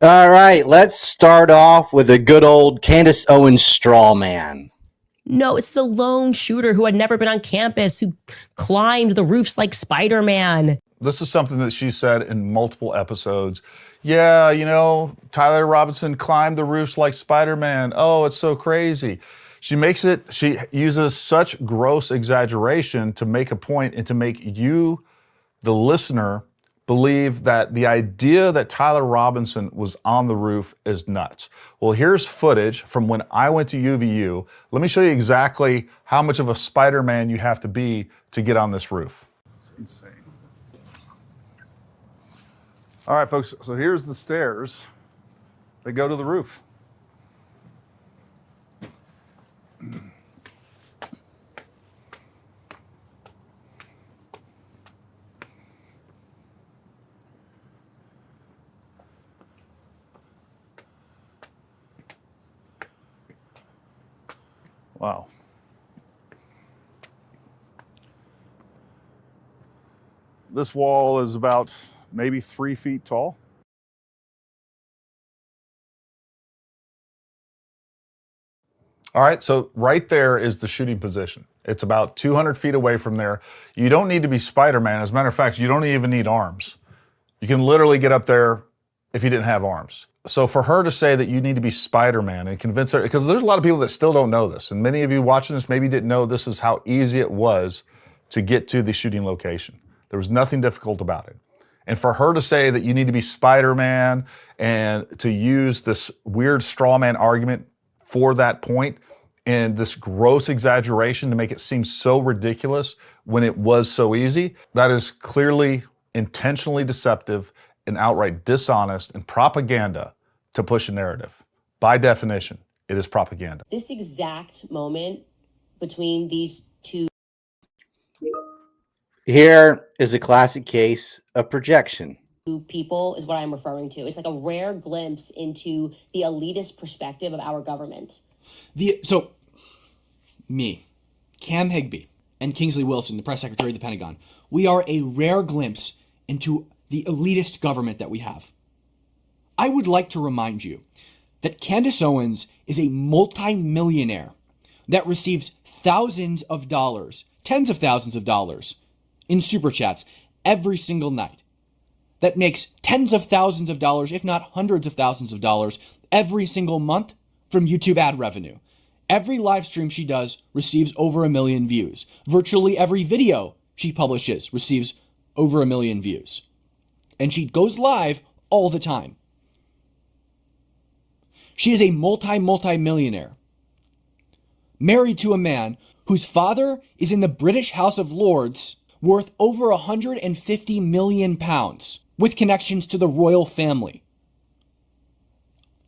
All right, let's start off with a good old Candace Owens straw man. No, it's the lone shooter who had never been on campus, who climbed the roofs like Spider-Man. This is something that she said in multiple episodes. Yeah, you know, Tyler Robinson climbed the roofs like Spider-Man. Oh, it's so crazy. She uses such gross exaggeration to make a point and to make you, the listener, believe that the idea that Tyler Robinson was on the roof is nuts. Well, here's footage from when I went to UVU. Let me show you exactly how much of a Spider-Man you have to be to get on this roof. It's insane. All right, folks, so here's the stairs that go to the roof. Wow. This wall is about maybe 3 feet tall. All right, so right there is the shooting position. It's about 200 feet away from there. You don't need to be Spider-Man. As a matter of fact, you don't even need arms. You can literally get up there if you didn't have arms. So for her to say that you need to be Spider-Man and convince her, because there's a lot of people that still don't know this, and many of you watching this maybe didn't know this is how easy it was to get to the shooting location. There was nothing difficult about it. And for her to say that you need to be Spider-Man and to use this weird straw man argument for that point and this gross exaggeration to make it seem so ridiculous when it was so easy, that is clearly intentionally deceptive and outright dishonest and propaganda to push a narrative. By definition, it is propaganda. This exact moment between these two Here is a classic case of projection. people is what I'm referring to. It's like a rare glimpse into the elitist perspective of our government. Me, Cam Higbee, and Kingsley Wilson, the press secretary of the Pentagon, we are a rare glimpse into the elitist government that we have. I would like to remind you that Candace Owens is a multi-millionaire that receives thousands of dollars, tens of thousands of dollars in super chats every single night. That makes tens of thousands of dollars, if not hundreds of thousands of dollars, every single month from YouTube ad revenue. Every live stream she does receives over 1 million views. Virtually every video she publishes receives over 1 million views. And she goes live all the time. She is a multi-millionaire, married to a man whose father is in the British House of Lords, worth over 150 million pounds, with connections to the royal family.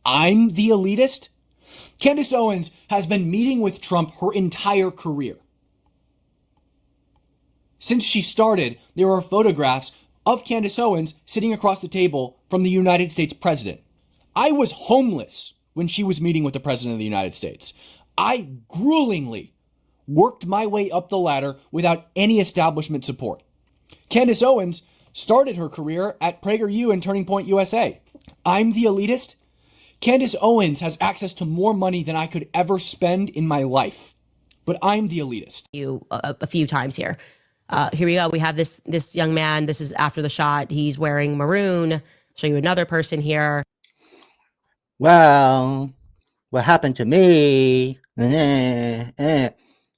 I'm the elitist? Candace Owens has been meeting with Trump her entire career. Since she started, there are photographs of Candace Owens sitting across the table from the United States president. I was homeless when she was meeting with the president of the United States. I gruelingly worked my way up the ladder without any establishment support. Candace Owens started her career at PragerU and Turning Point USA. I'm the elitist. Candace Owens has access to more money than I could ever spend in my life. But I'm the elitist. You a few times here. Here we go. We have this young man. This is after the shot. He's wearing maroon. Show you another person here. Well, what happened to me?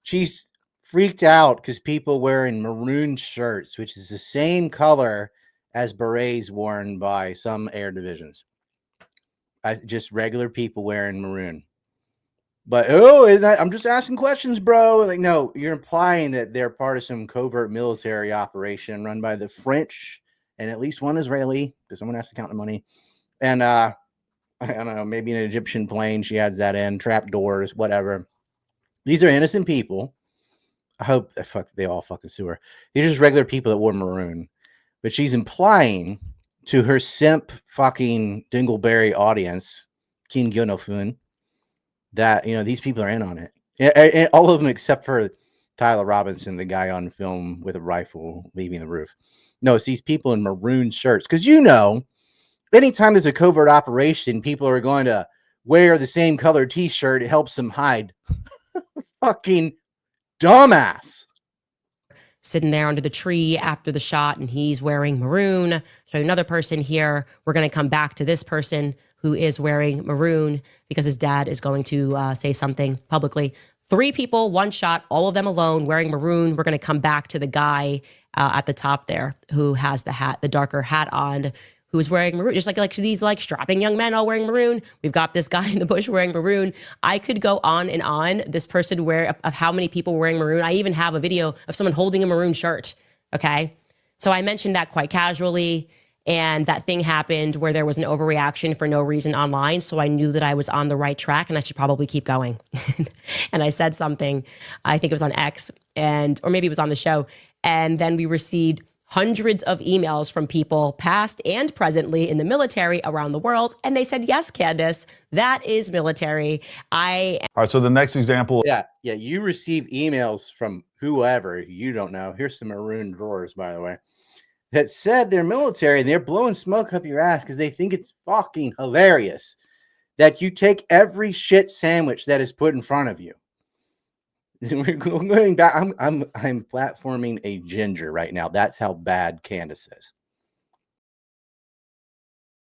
She's freaked out because people wearing maroon shirts, which is the same color as berets worn by some air divisions. Just regular people wearing maroon. But I'm just asking questions, bro. Like, no, you're implying that they're part of some covert military operation run by the French and at least one Israeli, because someone has to count the money. And I don't know, maybe an Egyptian plane. She adds that in, trap doors, whatever. These are innocent people. I hope they all fucking sue her. These are just regular people that wore maroon. But she's implying to her simp fucking dingleberry audience, King Gunofun, that, these people are in on it. And all of them except for Tyler Robinson, the guy on film with a rifle leaving the roof. No, it's these people in maroon shirts. Because anytime there's a covert operation, people are going to wear the same color t-shirt. It helps them hide. Fucking dumbass. Sitting there under the tree after the shot, and he's wearing maroon. Show you another person here. We're going to come back to this person who is wearing maroon because his dad is going to say something publicly. 3 people, 1 shot, all of them alone wearing maroon. We're going to come back to the guy at the top there who has the darker hat on, who's wearing maroon, just like these strapping young men all wearing maroon. We've got this guy in the bush wearing maroon. I could go on and on. This person of how many people were wearing maroon. I even have a video of someone holding a maroon shirt. Okay. So I mentioned that quite casually. And that thing happened where there was an overreaction for no reason online. So I knew that I was on the right track and I should probably keep going. And I said something, I think it was on X, or maybe it was on the show. And then we received hundreds of emails from people past and presently in the military around the world. And they said, yes, Candace, that is military. All right, so the next example. Yeah, you receive emails from whoever you don't know. Here's some maroon drawers, by the way, that said they're military and they're blowing smoke up your ass because they think it's fucking hilarious that you take every shit sandwich that is put in front of you. We're going back. I'm platforming a ginger right now. That's how bad Candace is.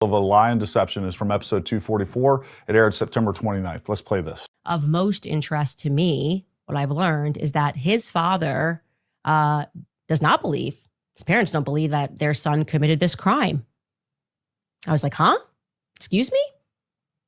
Of a lie and deception is from episode 244. It aired September 29th. Let's play this. Of most interest to me, what I've learned is that his father does not believe, his parents don't believe that their son committed this crime. I was like, huh? Excuse me?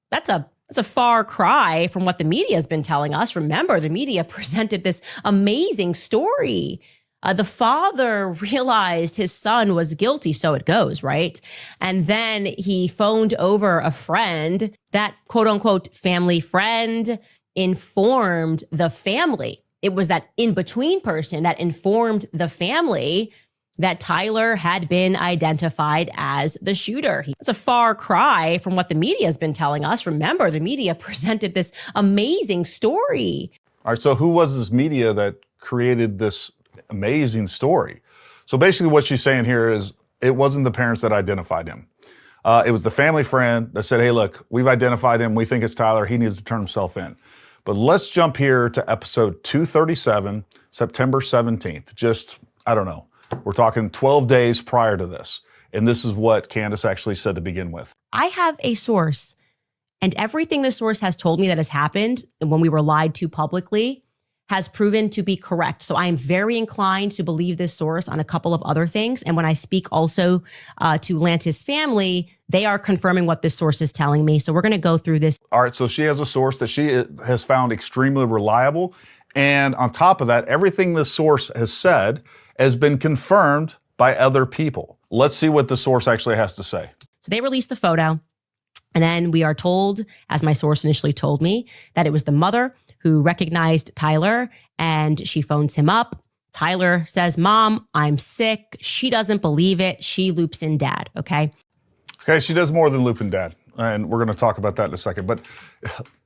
That's a far cry from what the media has been telling us. Remember, the media presented this amazing story. The father realized his son was guilty, so it goes, right? And then he phoned over a friend. That quote unquote family friend informed the family. It was that in-between person that informed the family that Tyler had been identified as the shooter. It's a far cry from what the media has been telling us. Remember, the media presented this amazing story. All right, so who was this media that created this amazing story? So basically what she's saying here is it wasn't the parents that identified him. It was the family friend that said, hey, look, we've identified him. We think it's Tyler. He needs to turn himself in. But let's jump here to episode 237, September 17th. Just, I don't know. We're talking 12 days prior to this. And this is what Candace actually said to begin with. I have a source, and everything the source has told me that has happened when we were lied to publicly has proven to be correct. So I am very inclined to believe this source on a couple of other things. And when I speak also to Lance's family, they are confirming what this source is telling me. So we're going to go through this. All right, so she has a source that she has found extremely reliable. And on top of that, everything this source has said has been confirmed by other people. Let's see what the source actually has to say. So they released the photo. And then we are told, as my source initially told me, that it was the mother who recognized Tyler and she phones him up. Tyler says, Mom, I'm sick. She doesn't believe it. She loops in dad. Okay. Okay. She does more than loop in dad. And we're going to talk about that in a second. But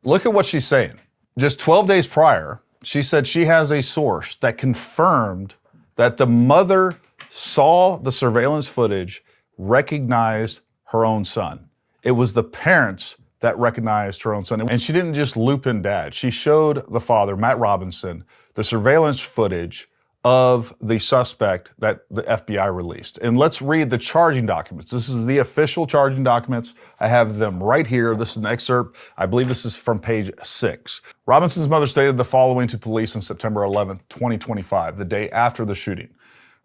look at what she's saying. Just 12 days prior, she said she has a source that confirmed that the mother saw the surveillance footage, recognized her own son. It was the parents that recognized her own son. And she didn't just loop in dad. She showed the father, Matt Robinson, the surveillance footage of the suspect that the FBI released. And let's read the charging documents. This is the official charging documents. I have them right here. This is an excerpt. I believe this is from page 6. Robinson's mother stated the following to police on September 11th, 2025, the day after the shooting.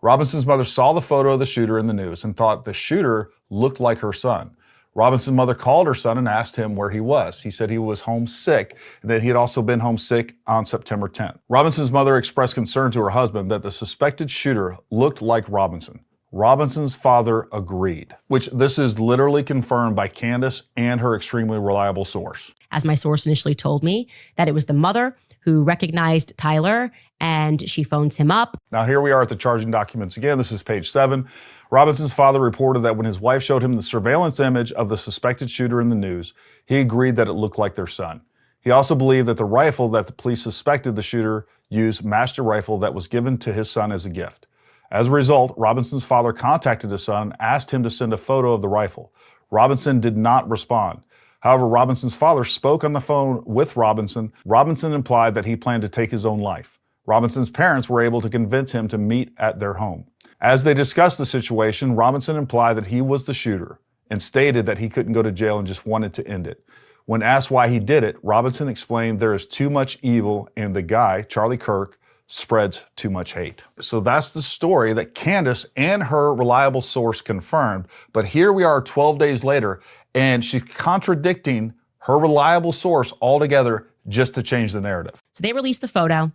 Robinson's mother saw the photo of the shooter in the news and thought the shooter looked like her son. Robinson's mother called her son and asked him where he was. He said he was homesick and that he had also been homesick on September 10th. Robinson's mother expressed concern to her husband that the suspected shooter looked like Robinson. Robinson's father agreed, which this is literally confirmed by Candace and her extremely reliable source. As my source initially told me, that it was the mother who recognized Tyler and she phones him up. Now here we are at the charging documents again. This is page 7. Robinson's father reported that when his wife showed him the surveillance image of the suspected shooter in the news, he agreed that it looked like their son. He also believed that the rifle that the police suspected the shooter used matched a rifle that was given to his son as a gift. As a result, Robinson's father contacted his son and asked him to send a photo of the rifle. Robinson did not respond. However, Robinson's father spoke on the phone with Robinson. Robinson implied that he planned to take his own life. Robinson's parents were able to convince him to meet at their home. As they discussed the situation, Robinson implied that he was the shooter and stated that he couldn't go to jail and just wanted to end it. When asked why he did it, Robinson explained there is too much evil and the guy, Charlie Kirk, spreads too much hate. So that's the story that Candace and her reliable source confirmed. But here we are 12 days later, and she's contradicting her reliable source altogether just to change the narrative. So they released the photo.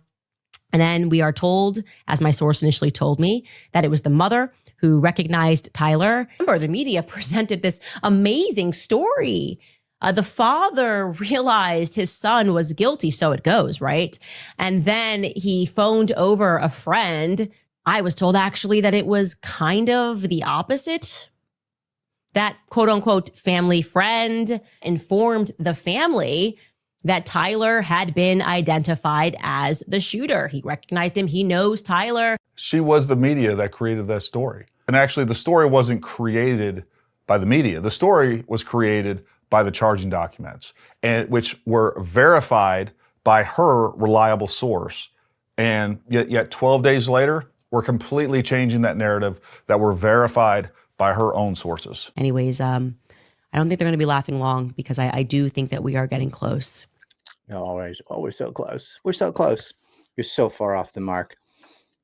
And then we are told, as my source initially told me, that it was the mother who recognized Tyler. Remember, the media presented this amazing story. The father realized his son was guilty, so it goes, right? And then he phoned over a friend. I was told actually that it was kind of the opposite. That quote unquote family friend informed the family that Tyler had been identified as the shooter. He recognized him. He knows Tyler. She was the media that created that story. And actually, the story wasn't created by the media. The story was created by the charging documents, and which were verified by her reliable source. And yet 12 days later, we're completely changing that narrative that were verified by her own sources. Anyways, I don't think they're going to be laughing long because I do think that we are getting close. Always. Oh, we're so close. We're so close. You're so far off the mark.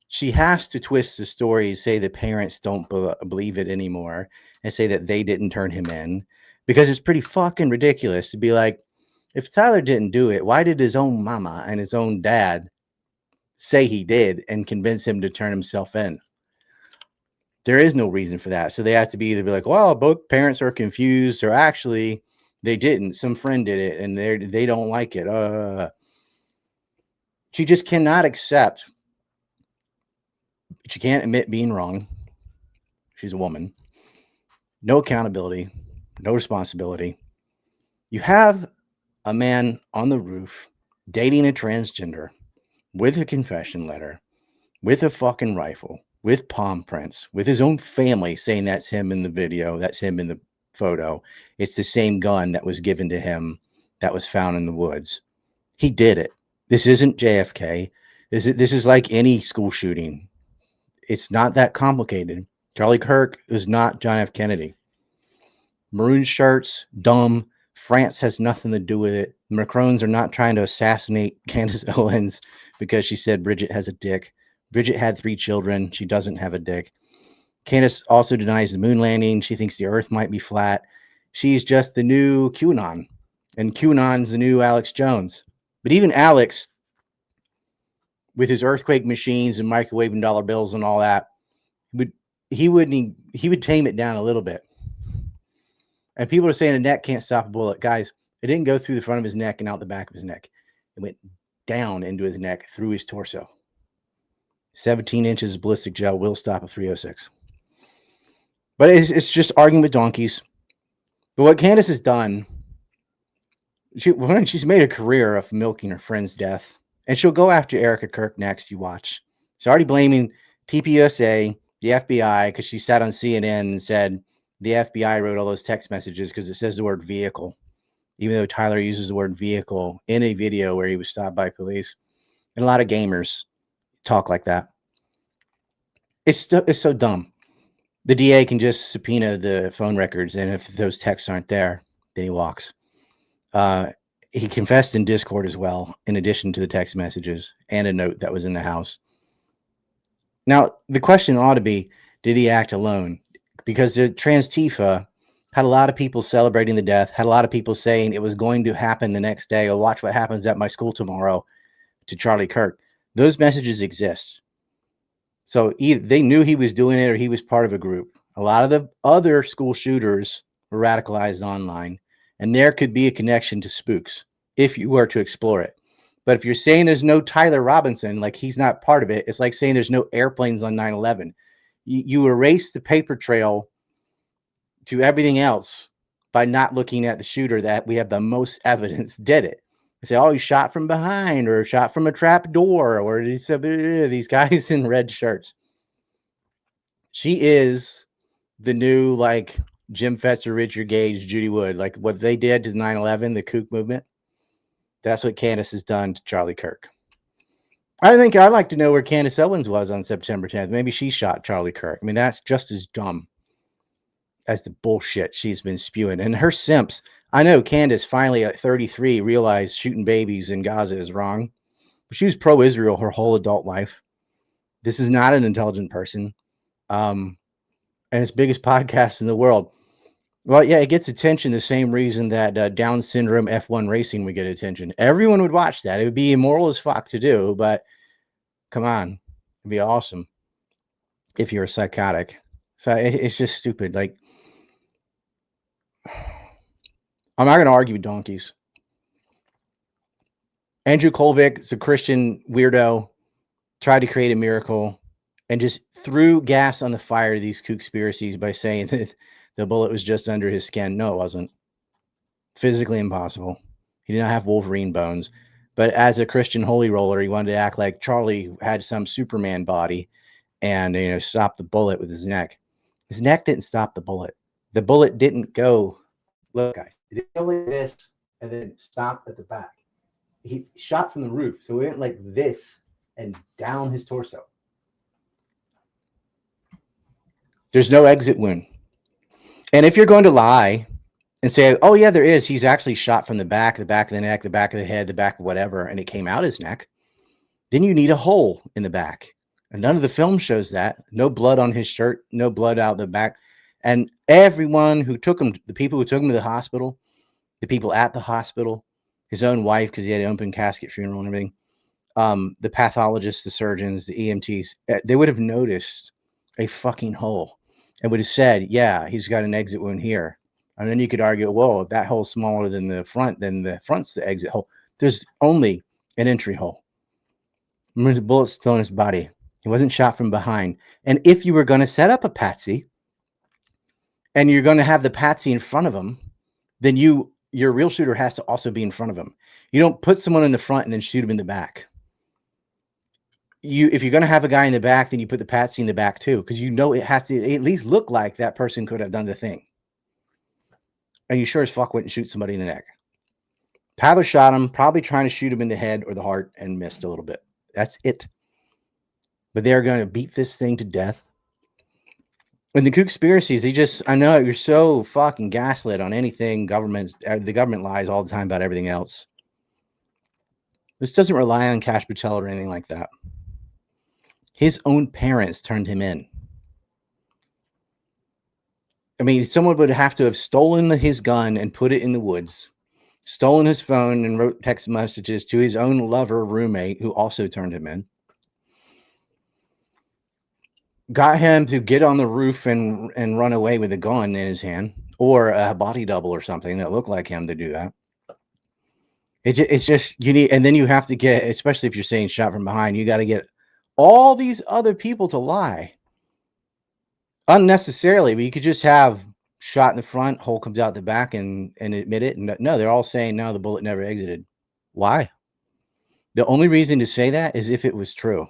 She has to twist the story, say the parents don't believe it anymore, and say that they didn't turn him in, because it's pretty fucking ridiculous to be like, if Tyler didn't do it, why did his own mama and his own dad say he did and convince him to turn himself in? There is no reason for that. So they have to be either be like, well, both parents are confused, or actually they didn't. Some friend did it and they don't like it. She just cannot accept. She can't admit being wrong. She's a woman. No accountability, no responsibility. You have a man on the roof dating a transgender with a confession letter, with a fucking rifle, with palm prints, with his own family saying that's him in the video, that's him in the photo. It's the same gun that was given to him that was found in the woods. He did it. This isn't JFK. This is like any school shooting. It's not that complicated. Charlie Kirk is not John F. Kennedy. Maroon shirts, dumb. France has nothing to do with it. The Macrons are not trying to assassinate Candace Owens because she said Bridget has a dick. Bridget had 3 children. She doesn't have a dick. Candace also denies the moon landing. She thinks the earth might be flat. She's just the new QAnon. And QAnon's the new Alex Jones. But even Alex, with his earthquake machines and microwaving dollar bills and all that, he would tame it down a little bit. And people are saying a neck can't stop a bullet. Guys, it didn't go through the front of his neck and out the back of his neck. It went down into his neck through his torso. 17 inches of ballistic gel will stop a 306. But it's just arguing with donkeys. But what Candace has done, she's made a career of milking her friend's death. And she'll go after Erica Kirk next, you watch. She's already blaming TPUSA, the FBI, because she sat on CNN and said the FBI wrote all those text messages because it says the word vehicle, even though Tyler uses the word vehicle in a video where he was stopped by police. And a lot of gamers talk like that. It's so dumb. The DA can just subpoena the phone records, and if those texts aren't there, then he walks. He confessed in Discord as well, in addition to the text messages and a note that was in the house. Now, the question ought to be, did he act alone? Because the Trans Tifa had a lot of people celebrating the death, had a lot of people saying it was going to happen the next day. Oh, watch what happens at my school tomorrow to Charlie Kirk. Those messages exist. So either they knew he was doing it or he was part of a group. A lot of the other school shooters were radicalized online, and there could be a connection to spooks if you were to explore it. But if you're saying there's no Tyler Robinson, like he's not part of it, it's like saying there's no airplanes on 9/11. You erase the paper trail to everything else by not looking at the shooter that we have the most evidence did it. They say, oh, he shot from behind or shot from a trap door, or he said these guys in red shirts. She is the new like Jim Fetzer, Richard Gage, Judy Wood, like what they did to 9/11, the kook movement. That's what Candace has done to Charlie Kirk. I think I'd like to know where Candace Owens was on September 10th. Maybe she shot Charlie Kirk. I mean, that's just as dumb as the bullshit she's been spewing. And her simps, I know Candace finally at 33 realized shooting babies in Gaza is wrong. She was pro-Israel her whole adult life. This is not an intelligent person. And its biggest podcast in the world. Well, yeah, it gets attention the same reason that Down syndrome F1 racing would get attention. Everyone would watch that. It would be immoral as fuck to do, but come on, it'd be awesome if you're a psychotic. So it's just stupid. Like, I'm not going to argue with donkeys. Andrew Kolvik is a Christian weirdo, tried to create a miracle, and just threw gas on the fire to these conspiracies by saying that the bullet was just under his skin. No, it wasn't. Physically impossible. He did not have Wolverine bones. But as a Christian holy roller, he wanted to act like Charlie had some Superman body and, stop the bullet with his neck. His neck didn't stop the bullet. The bullet didn't go, look, guys, it didn't go like this and then stop at the back. He shot from the roof. So it went like this and down his torso. There's no exit wound. And if you're going to lie and say, oh, yeah, there is, he's actually shot from the back of the neck, the back of the head, the back of whatever, and it came out his neck, then you need a hole in the back. And none of the film shows that. No blood on his shirt, no blood out the back. And everyone who took him, the people who took him to the hospital, the people at the hospital, his own wife, because he had an open casket funeral and everything, the pathologists, the surgeons, the EMTs, they would have noticed a fucking hole and would have said, yeah, he's got an exit wound here. And then you could argue, well, if that hole's smaller than the front, then the front's the exit hole. There's only an entry hole. Remember, the bullet's still in his body. He wasn't shot from behind. And if you were going to set up a patsy and you're going to have the patsy in front of him, then your real shooter has to also be in front of him. You don't put someone in the front and then shoot him in the back. If you're going to have a guy in the back, then you put the patsy in the back too, because it has to at least look like that person could have done the thing. And you sure as fuck wouldn't shoot somebody in the neck. Pather shot him, probably trying to shoot him in the head or the heart, and missed a little bit. That's it. But they're going to beat this thing to death. And the conspiracies, I know you're so fucking gaslit on anything the government lies all the time about everything else. This doesn't rely on Cash Patel or anything like that. His own parents turned him in. I mean, someone would have to have stolen his gun and put it in the woods, stolen his phone and wrote text messages to his own lover roommate, who also turned him in, got him to get on the roof and run away with a gun in his hand, or a body double or something that looked like him to do that. It's just, and then you have to get, especially if you're saying shot from behind, you got to get all these other people to lie. Unnecessarily, but you could just have shot in the front, hole comes out the back, and admit it. And no, they're all saying no, the bullet never exited. Why? The only reason to say that is if it was true.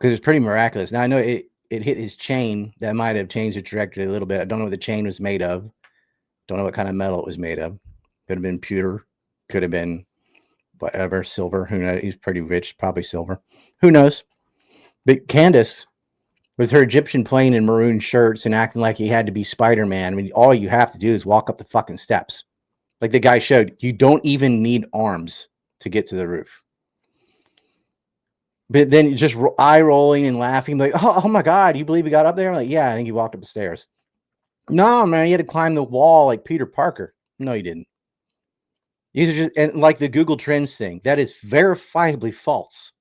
because it's pretty miraculous. Now I know it hit his chain. That might have changed the trajectory a little bit. I don't know what the chain was made of. Don't know what kind of metal it was made of. Could have been pewter. Could have been whatever, silver. Who knows? He's pretty rich, probably silver. Who knows? But Candace, with her Egyptian plane and maroon shirts and acting like he had to be Spider-Man. I mean, all you have to do is walk up the fucking steps. Like the guy showed, you don't even need arms to get to the roof. But then just eye rolling and laughing, like, oh my God, you believe he got up there? I'm like, yeah, I think he walked up the stairs. No, man, he had to climb the wall like Peter Parker. No, he didn't. These are just, and like the Google Trends thing, that is verifiably false.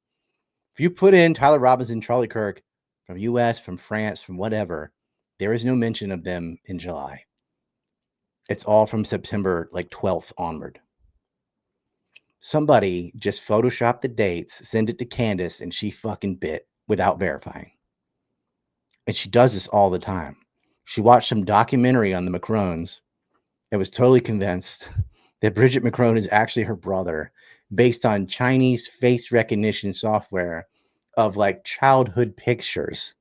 If you put in Tyler Robinson, Charlie Kirk from US, from France, from whatever, there is no mention of them in July. It's all from September like 12th onward. Somebody just photoshopped the dates, send it to Candace, and she fucking bit without verifying. And she does this all the time. She watched some documentary on the Macrons and was totally convinced that Bridget Macron is actually her brother based on Chinese face recognition software of like childhood pictures.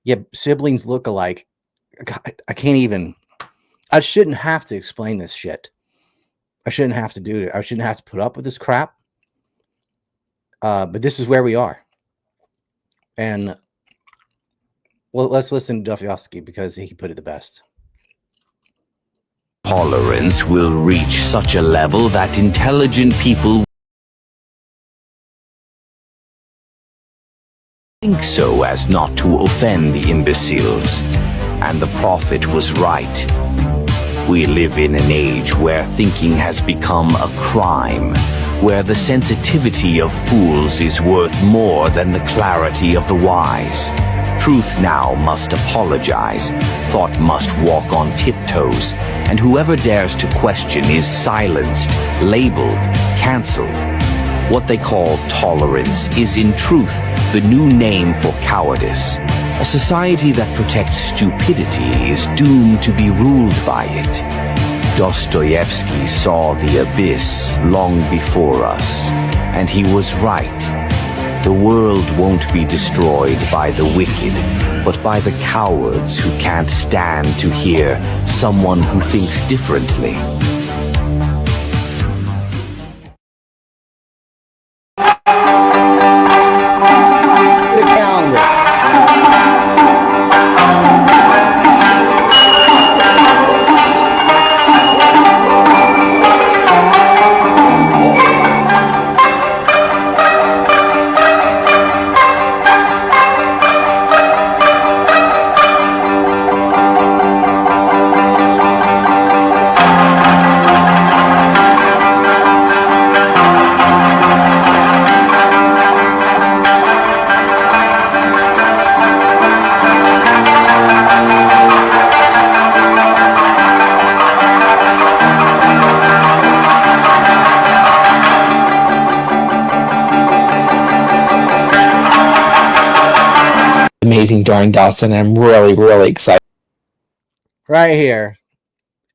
Yeah, siblings look alike. God, I can't even. I shouldn't have to explain this shit. I shouldn't have to do it. I shouldn't have to put up with this crap. But this is where we are. And well, let's listen to Dostoevsky because he put it the best. Tolerance will reach such a level that intelligent people think so as not to offend the imbeciles. And the prophet was right. We live in an age where thinking has become a crime, where the sensitivity of fools is worth more than the clarity of the wise. Truth now must apologize, thought must walk on tiptoes, and whoever dares to question is silenced, labeled, cancelled. What they call tolerance is in truth the new name for cowardice. A society that protects stupidity is doomed to be ruled by it. Dostoevsky saw the abyss long before us, and he was right. The world won't be destroyed by the wicked, but by the cowards who can't stand to hear someone who thinks differently. The calendar. Amazing Darn Dawson. I'm really excited. Right here,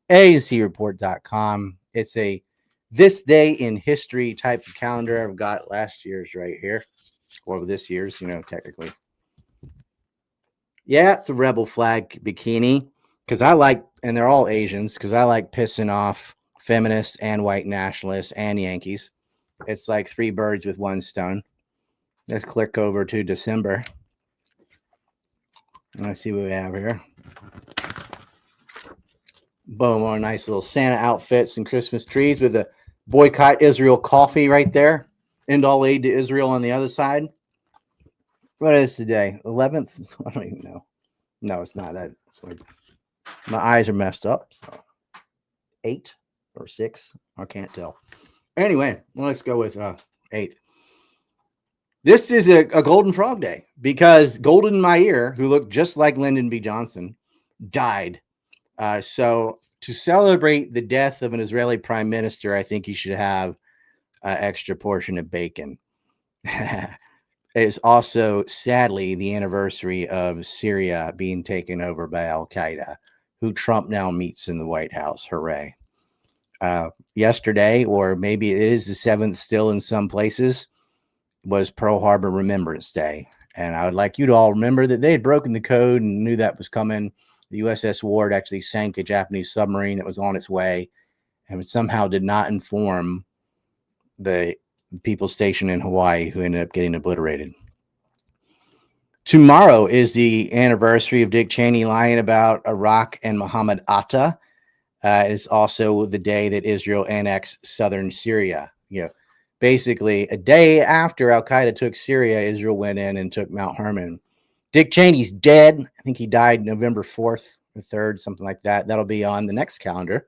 azreport.com. It's a this day in history type of calendar. I've got last year's right here, or this year's, technically. Yeah, it's a rebel flag bikini because I like, and they're all Asians because I like pissing off feminists and white nationalists and Yankees. It's like three birds with one stone. Let's click over to December. And let's see what we have here. Boom, our nice little Santa outfits and Christmas trees with a boycott Israel coffee right there. End all aid to Israel on the other side. What is today? 11th? I don't even know. No, it's not that. My eyes are messed up. So 8 or 6. I can't tell. Anyway, let's go with 8. This is a Golden Frog Day because Golden Meir, who looked just like Lyndon B. Johnson, died. So to celebrate the death of an Israeli prime minister, I think you should have an extra portion of bacon. It's also, sadly, the anniversary of Syria being taken over by Al-Qaeda, who Trump now meets in the White House. Hooray. Yesterday, or maybe it is the 7th still in some places, was Pearl Harbor Remembrance Day. And I would like you to all remember that they had broken the code and knew that was coming. The USS Ward actually sank a Japanese submarine that was on its way and somehow did not inform the people stationed in Hawaii, who ended up getting obliterated. Tomorrow is the anniversary of Dick Cheney lying about Iraq and Muhammad Atta. It's also the day that Israel annexed southern Syria. Basically, a day after Al-Qaeda took Syria, Israel went in and took Mount Hermon. Dick Cheney's dead. I think he died November 4th or 3rd, something like that. That'll be on the next calendar.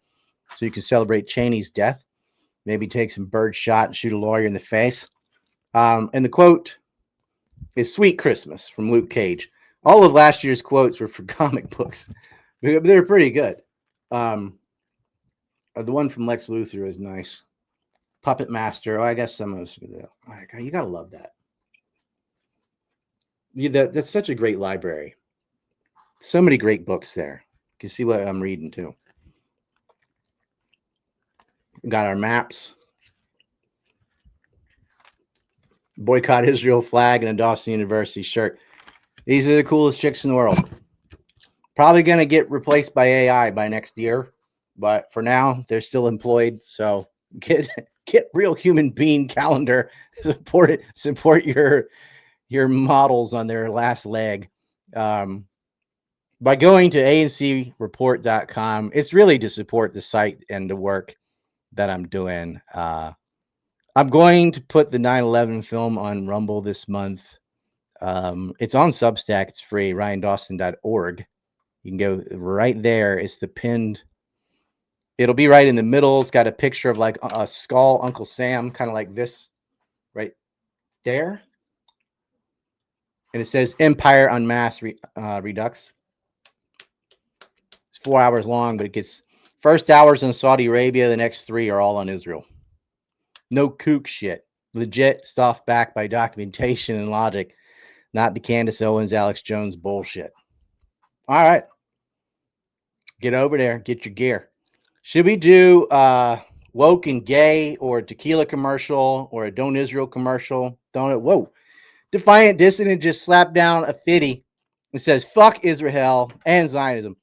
So you can celebrate Cheney's death. Maybe take some bird shot and shoot a lawyer in the face. And the quote is Sweet Christmas from Luke Cage. All of last year's quotes were for comic books. They're pretty good. The one from Lex Luthor is nice. Puppet Master. Oh, I guess some of us. You gotta love that. That's such a great library. So many great books there. You can see what I'm reading too. We got our maps. Boycott Israel flag and a Dawson University shirt. These are the coolest chicks in the world. Probably gonna get replaced by AI by next year, but for now they're still employed. So get real human being calendar. Support your models on their last leg. By going to ancreport.com. It's really to support the site and the work that I'm doing. I'm going to put the 9/11 film on Rumble this month. It's on Substack. It's free, ryandawson.org. You can go right there. It's the pinned. It'll be right in the middle. It's got a picture of like a skull, Uncle Sam, kind of like this right there. And it says Empire Unmasked Redux. It's 4 hours long, but it gets first hours in Saudi Arabia. The next 3 are all on Israel. No kook shit. Legit stuff backed by documentation and logic. Not the Candace Owens, Alex Jones bullshit. All right. Get over there. Get your gear. Should we do woke and gay or a tequila commercial or a Don't Israel commercial? Don't it? Whoa. Defiant Dissident just slapped down a 50 and says, fuck Israel and Zionism.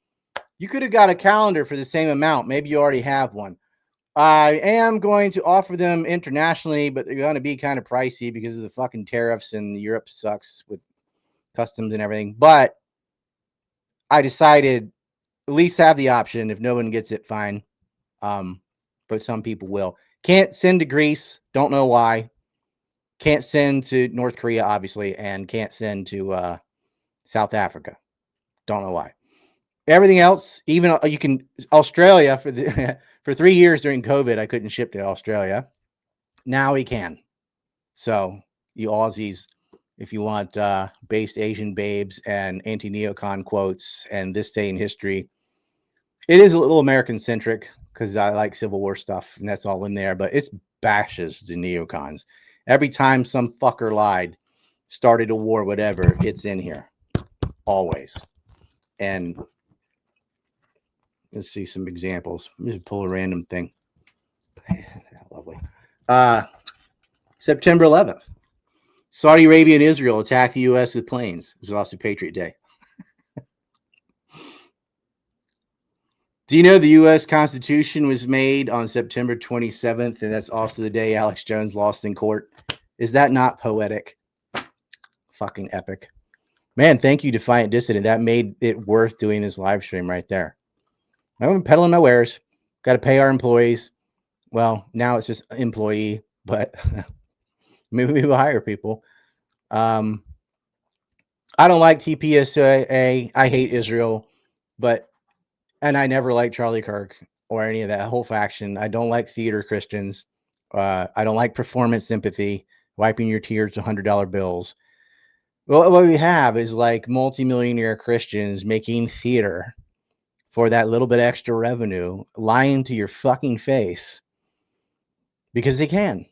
You could have got a calendar for the same amount. Maybe you already have one. I am going to offer them internationally, but they're going to be kind of pricey because of the fucking tariffs, and Europe sucks with customs and everything. But I decided at least have the option. If no one gets it, fine. But some people will. Can't send to Greece. Don't know why. Can't send to North Korea, obviously, and can't send to South Africa. Don't know why. Everything else, even you can Australia for the for 3 years during COVID, I couldn't ship to Australia. Now we can. So you Aussies, if you want based Asian babes and anti-neocon quotes and this day in history, it is a little American centric because I like Civil War stuff and that's all in there, but it's bashes the neocons. Every time some fucker lied, started a war, whatever, it's in here. Always. And let's see some examples. Let me just pull a random thing. Lovely. September 11th. Saudi Arabia and Israel attack the U.S. with planes. It was also Patriot Day. Do you know the U.S. Constitution was made on September 27th, and that's also the day Alex Jones lost in court? Is that not poetic? Fucking epic. Man, thank you, Defiant Dissident. That made it worth doing this live stream right there. I'm peddling my wares. Got to pay our employees. Well, now it's just employee, but maybe we'll hire people. I don't like TPSA. I hate Israel, and I never liked Charlie Kirk or any of that whole faction. I don't like theater Christians. I don't like performance sympathy, wiping your tears to $100 bills. Well, what we have is like multimillionaire Christians making theater for that little bit extra revenue, lying to your fucking face because they can.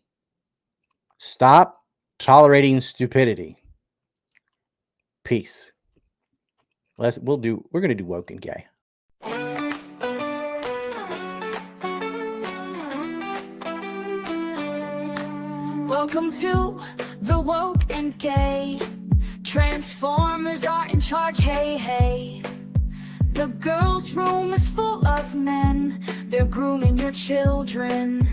Stop tolerating stupidity. Peace. We're going to do woke and gay. Welcome to the woke and gay. Transformers are in charge, hey, hey. The girls' room is full of men. They're grooming your children.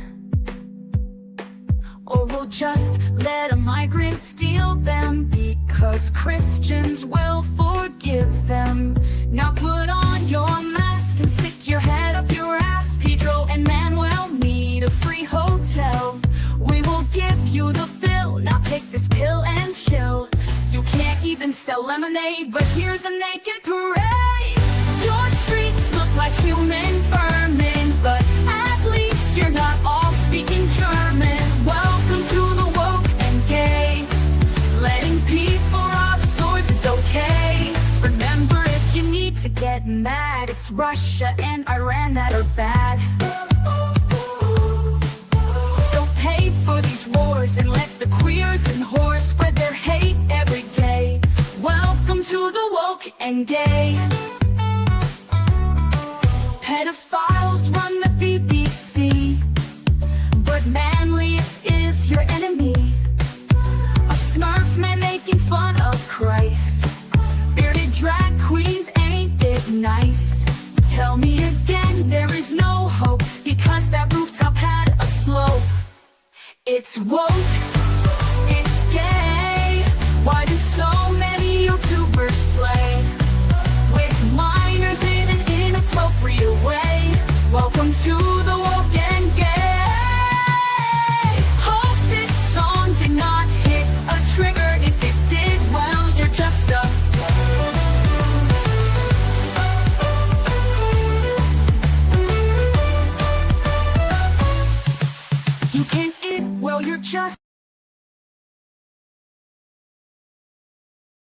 Or we'll just let a migrant steal them, because Christians will forgive them. Now put on your mask and stick your head up your ass. Pedro and Manuel need a free hotel. We will give you the fill. Now take this pill and chill. You can't even sell lemonade, but here's a naked parade. Your streets look like human vermin, but at least you're not all speaking German. Welcome to the woke and gay. Letting people rob stores is okay. Remember, if you need to get mad, it's Russia and Iran that are bad. So pay for these wars and let the queers and whores spread their hate every day. Welcome to the woke and gay. Pedophiles run the BBC, but manliest is your enemy. A smurf man making fun of Christ. Bearded drag queens, ain't it nice? Tell me again, there is no hope, because that rooftop had a slope. It's woke, it's gay. Why do so many YouTubers play with minors in an inappropriate way? Welcome to the woke and gay. Hope this song did not hit a trigger. If it did, well, you're just a you can't it, well, you're just